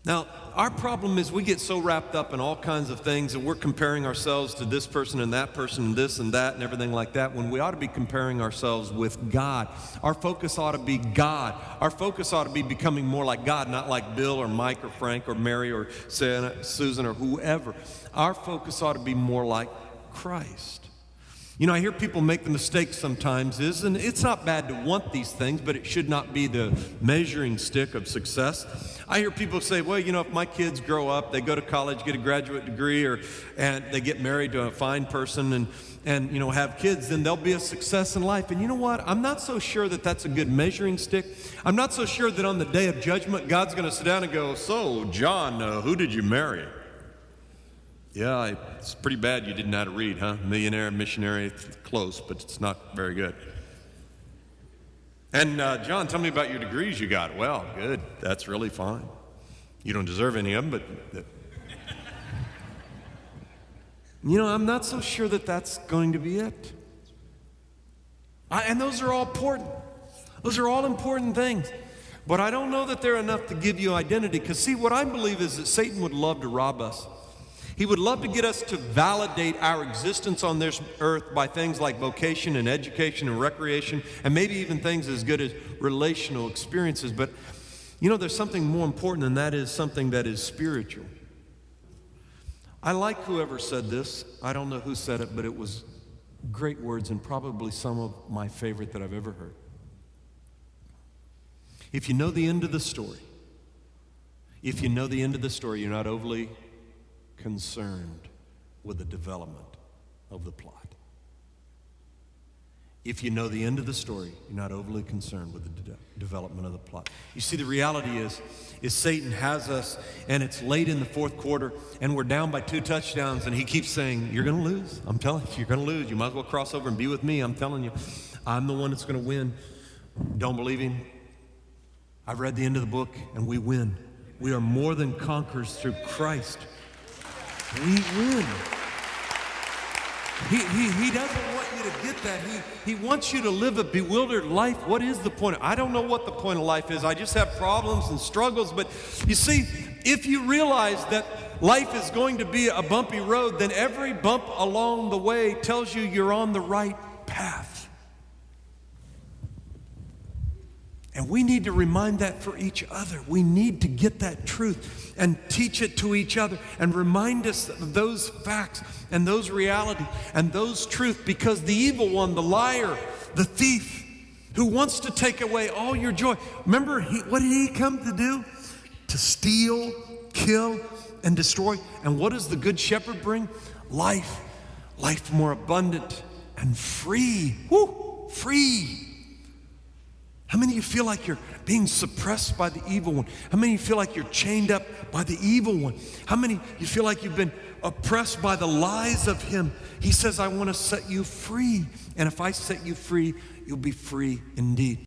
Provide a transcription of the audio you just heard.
Now, our problem is we get so wrapped up in all kinds of things, and we're comparing ourselves to this person and that person and this and that and everything like that, when we ought to be comparing ourselves with God. Our focus ought to be God. Our focus ought to be becoming more like God, not like Bill or Mike or Frank or Mary or Susan or whoever. Our focus ought to be more like Christ. You know, I hear people make the mistake sometimes and it's not bad to want these things, but it should not be the measuring stick of success. I hear people say, well, you know, if my kids grow up, they go to college, get a graduate degree, and they get married to a fine person and you know, have kids, then they'll be a success in life. And you know what? I'm not so sure that that's a good measuring stick. I'm not so sure that on the day of judgment, God's going to sit down and go, so, John, who did you marry? Yeah, it's pretty bad you didn't know how to read, huh? Millionaire, missionary, close, but it's not very good. And John, tell me about your degrees you got. Well, good. That's really fine. You don't deserve any of them, but you know, I'm not so sure that that's going to be it. And those are all important. Those are all important things. But I don't know that they're enough to give you identity, because see, what I believe is that Satan would love to rob us. He would love to get us to validate our existence on this earth by things like vocation and education and recreation, and maybe even things as good as relational experiences. But, you know, there's something more important, and that is something that is spiritual. I like whoever said this. I don't know who said it, but it was great words and probably some of my favorite that I've ever heard. If you know the end of the story, you're not overly concerned with the development of the plot. If you know the end of the story, you're not overly concerned with the development of the plot. You see, the reality is Satan has us, and it's late in the fourth quarter, and we're down by 2 touchdowns, and he keeps saying, you're going to lose. I'm telling you, you're going to lose. You might as well cross over and be with me. I'm telling you, I'm the one that's going to win. Don't believe him? I've read the end of the book, and we win. We are more than conquerors through Christ. We win. He doesn't want you to get that. He wants you to live a bewildered life. What is the point? I don't know what the point of life is. I just have problems and struggles. But you see, if you realize that life is going to be a bumpy road, then every bump along the way tells you you're on the right path. And we need to remind that for each other. We need to get that truth and teach it to each other and remind us of those facts and those realities and those truths, because the evil one, the liar, the thief, who wants to take away all your joy. Remember, what did he come to do? To steal, kill, and destroy. And what does the good shepherd bring? Life. Life more abundant and free. Woo! Free. How many of you feel like you're being suppressed by the evil one? How many of you feel like you're chained up by the evil one? How many of you feel like you've been oppressed by the lies of him? He says, I want to set you free. And if I set you free, you'll be free indeed.